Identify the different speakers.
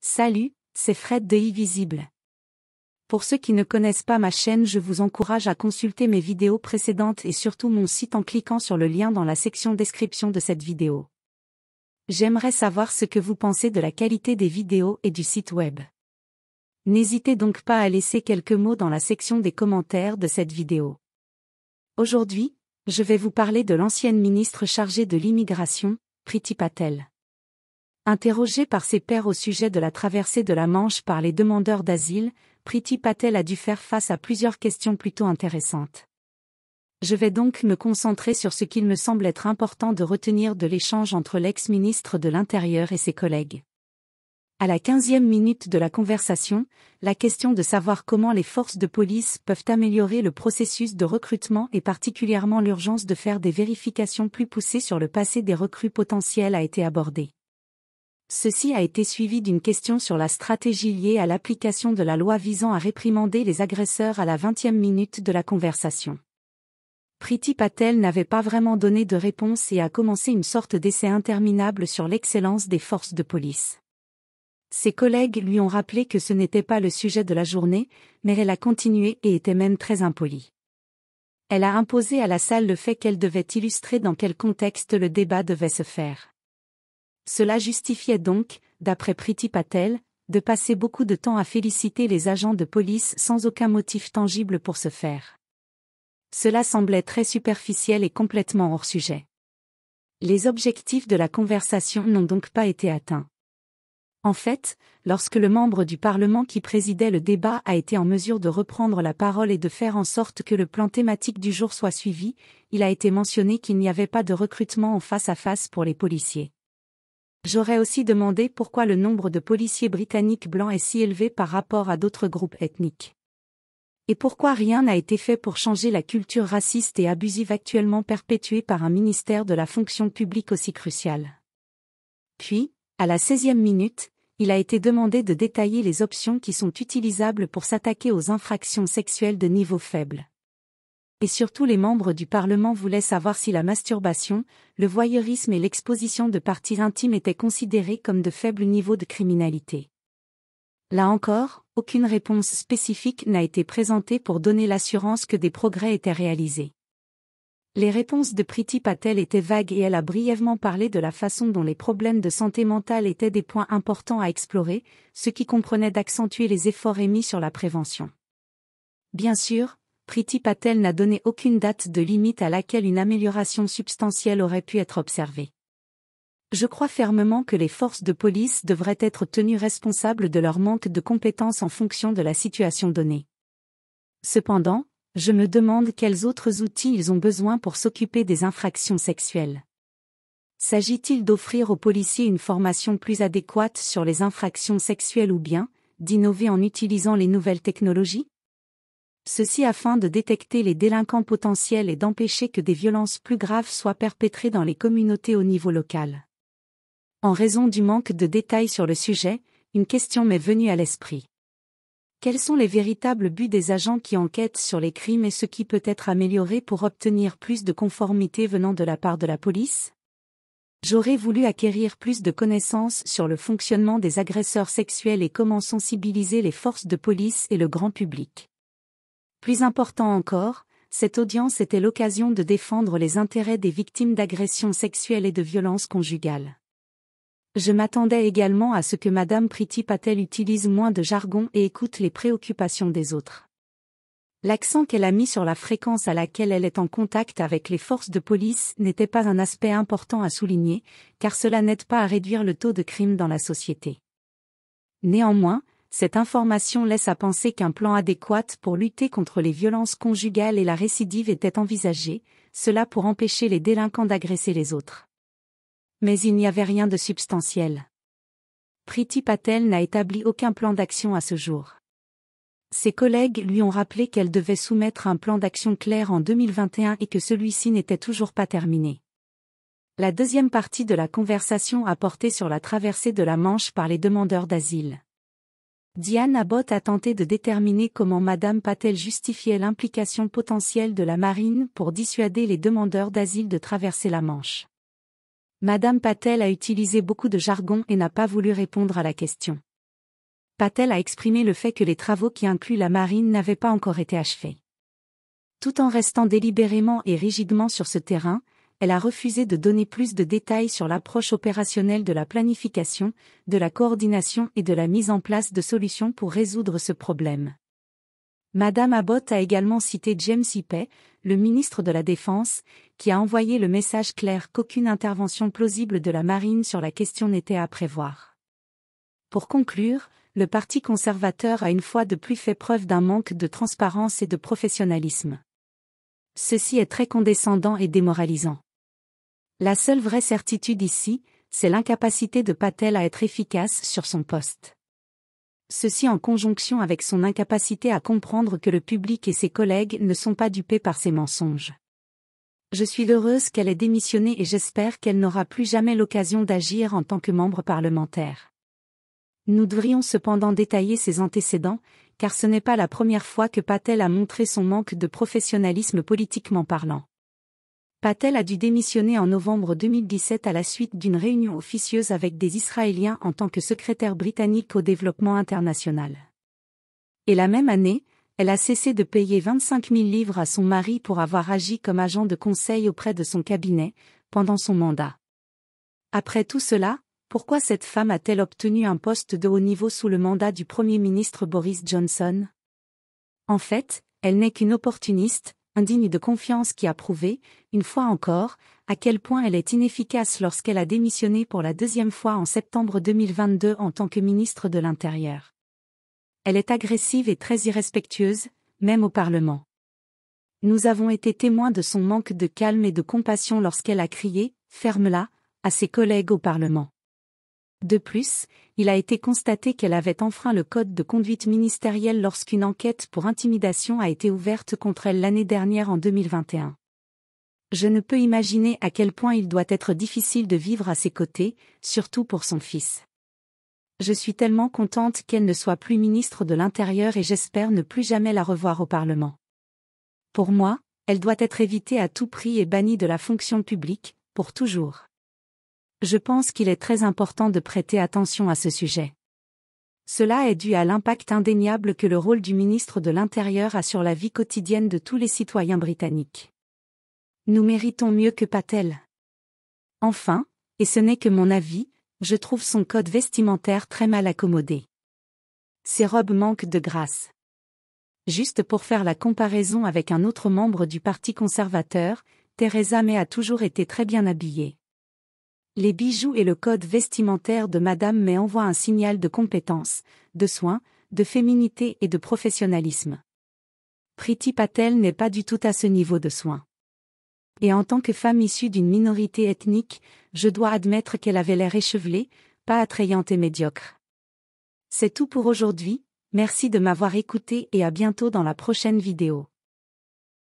Speaker 1: Salut, c'est Fred de iVisible. Pour ceux qui ne connaissent pas ma chaîne, je vous encourage à consulter mes vidéos précédentes et surtout mon site en cliquant sur le lien dans la section description de cette vidéo. J'aimerais savoir ce que vous pensez de la qualité des vidéos et du site web. N'hésitez donc pas à laisser quelques mots dans la section des commentaires de cette vidéo. Aujourd'hui, je vais vous parler de l'ancienne ministre chargée de l'immigration, Priti Patel. Interrogée par ses pairs au sujet de la traversée de la Manche par les demandeurs d'asile, Priti Patel a dû faire face à plusieurs questions plutôt intéressantes. Je vais donc me concentrer sur ce qu'il me semble être important de retenir de l'échange entre l'ex-ministre de l'Intérieur et ses collègues. À la 15e minute de la conversation, la question de savoir comment les forces de police peuvent améliorer le processus de recrutement et particulièrement l'urgence de faire des vérifications plus poussées sur le passé des recrues potentielles a été abordée. Ceci a été suivi d'une question sur la stratégie liée à l'application de la loi visant à réprimander les agresseurs à la 20e minute de la conversation. Priti Patel n'avait pas vraiment donné de réponse et a commencé une sorte d'essai interminable sur l'excellence des forces de police. Ses collègues lui ont rappelé que ce n'était pas le sujet de la journée, mais elle a continué et était même très impolie. Elle a imposé à la salle le fait qu'elle devait illustrer dans quel contexte le débat devait se faire. Cela justifiait donc, d'après Priti Patel, de passer beaucoup de temps à féliciter les agents de police sans aucun motif tangible pour ce faire. Cela semblait très superficiel et complètement hors sujet. Les objectifs de la conversation n'ont donc pas été atteints. En fait, lorsque le membre du Parlement qui présidait le débat a été en mesure de reprendre la parole et de faire en sorte que le plan thématique du jour soit suivi, il a été mentionné qu'il n'y avait pas de recrutement en face-à-face pour les policiers. J'aurais aussi demandé pourquoi le nombre de policiers britanniques blancs est si élevé par rapport à d'autres groupes ethniques. Et pourquoi rien n'a été fait pour changer la culture raciste et abusive actuellement perpétuée par un ministère de la fonction publique aussi crucial. Puis, à la 16e minute, il a été demandé de détailler les options qui sont utilisables pour s'attaquer aux infractions sexuelles de niveau faible. Et surtout les membres du Parlement voulaient savoir si la masturbation, le voyeurisme et l'exposition de parties intimes étaient considérés comme de faibles niveaux de criminalité. Là encore, aucune réponse spécifique n'a été présentée pour donner l'assurance que des progrès étaient réalisés. Les réponses de Priti Patel étaient vagues et elle a brièvement parlé de la façon dont les problèmes de santé mentale étaient des points importants à explorer, ce qui comprenait d'accentuer les efforts émis sur la prévention. Bien sûr, Priti Patel n'a donné aucune date de limite à laquelle une amélioration substantielle aurait pu être observée. Je crois fermement que les forces de police devraient être tenues responsables de leur manque de compétences en fonction de la situation donnée. Cependant, je me demande quels autres outils ils ont besoin pour s'occuper des infractions sexuelles. S'agit-il d'offrir aux policiers une formation plus adéquate sur les infractions sexuelles ou bien, d'innover en utilisant les nouvelles technologies ? Ceci afin de détecter les délinquants potentiels et d'empêcher que des violences plus graves soient perpétrées dans les communautés au niveau local. En raison du manque de détails sur le sujet, une question m'est venue à l'esprit. Quels sont les véritables buts des agents qui enquêtent sur les crimes et ce qui peut être amélioré pour obtenir plus de conformité venant de la part de la police ? J'aurais voulu acquérir plus de connaissances sur le fonctionnement des agresseurs sexuels et comment sensibiliser les forces de police et le grand public. Plus important encore, cette audience était l'occasion de défendre les intérêts des victimes d'agressions sexuelles et de violences conjugales. Je m'attendais également à ce que Madame Priti Patel utilise moins de jargon et écoute les préoccupations des autres. L'accent qu'elle a mis sur la fréquence à laquelle elle est en contact avec les forces de police n'était pas un aspect important à souligner, car cela n'aide pas à réduire le taux de crime dans la société. Néanmoins, cette information laisse à penser qu'un plan adéquat pour lutter contre les violences conjugales et la récidive était envisagé, cela pour empêcher les délinquants d'agresser les autres. Mais il n'y avait rien de substantiel. Priti Patel n'a établi aucun plan d'action à ce jour. Ses collègues lui ont rappelé qu'elle devait soumettre un plan d'action clair en 2021 et que celui-ci n'était toujours pas terminé. La deuxième partie de la conversation a porté sur la traversée de la Manche par les demandeurs d'asile. Diane Abbott a tenté de déterminer comment Madame Patel justifiait l'implication potentielle de la marine pour dissuader les demandeurs d'asile de traverser la Manche. Madame Patel a utilisé beaucoup de jargon et n'a pas voulu répondre à la question. Patel a exprimé le fait que les travaux qui incluent la marine n'avaient pas encore été achevés. Tout en restant délibérément et rigidement sur ce terrain, elle a refusé de donner plus de détails sur l'approche opérationnelle de la planification, de la coordination et de la mise en place de solutions pour résoudre ce problème. Madame Abbott a également cité James Hippey, le ministre de la Défense, qui a envoyé le message clair qu'aucune intervention plausible de la marine sur la question n'était à prévoir. Pour conclure, le Parti conservateur a une fois de plus fait preuve d'un manque de transparence et de professionnalisme. Ceci est très condescendant et démoralisant. La seule vraie certitude ici, c'est l'incapacité de Patel à être efficace sur son poste. Ceci en conjonction avec son incapacité à comprendre que le public et ses collègues ne sont pas dupés par ses mensonges. Je suis heureuse qu'elle ait démissionné et j'espère qu'elle n'aura plus jamais l'occasion d'agir en tant que membre parlementaire. Nous devrions cependant détailler ses antécédents, car ce n'est pas la première fois que Patel a montré son manque de professionnalisme politiquement parlant. Patel a dû démissionner en novembre 2017 à la suite d'une réunion officieuse avec des Israéliens en tant que secrétaire britannique au développement international. Et la même année, elle a cessé de payer 25 000 livres à son mari pour avoir agi comme agent de conseil auprès de son cabinet, pendant son mandat. Après tout cela, pourquoi cette femme a-t-elle obtenu un poste de haut niveau sous le mandat du Premier ministre Boris Johnson? En fait, elle n'est qu'une opportuniste, indigne de confiance qui a prouvé, une fois encore, à quel point elle est inefficace lorsqu'elle a démissionné pour la deuxième fois en septembre 2022 en tant que ministre de l'Intérieur. Elle est agressive et très irrespectueuse, même au Parlement. Nous avons été témoins de son manque de calme et de compassion lorsqu'elle a crié « Ferme-la » à ses collègues au Parlement. De plus, il a été constaté qu'elle avait enfreint le code de conduite ministérielle lorsqu'une enquête pour intimidation a été ouverte contre elle l'année dernière en 2021. Je ne peux imaginer à quel point il doit être difficile de vivre à ses côtés, surtout pour son fils. Je suis tellement contente qu'elle ne soit plus ministre de l'Intérieur et j'espère ne plus jamais la revoir au Parlement. Pour moi, elle doit être évitée à tout prix et bannie de la fonction publique, pour toujours. Je pense qu'il est très important de prêter attention à ce sujet. Cela est dû à l'impact indéniable que le rôle du ministre de l'Intérieur a sur la vie quotidienne de tous les citoyens britanniques. Nous méritons mieux que Patel. Enfin, et ce n'est que mon avis, je trouve son code vestimentaire très mal accommodé. Ses robes manquent de grâce. Juste pour faire la comparaison avec un autre membre du Parti conservateur, Theresa May a toujours été très bien habillée. Les bijoux et le code vestimentaire de Madame May envoient un signal de compétence, de soin, de féminité et de professionnalisme. Priti Patel n'est pas du tout à ce niveau de soin. Et en tant que femme issue d'une minorité ethnique, je dois admettre qu'elle avait l'air échevelée, pas attrayante et médiocre. C'est tout pour aujourd'hui, merci de m'avoir écouté et à bientôt dans la prochaine vidéo.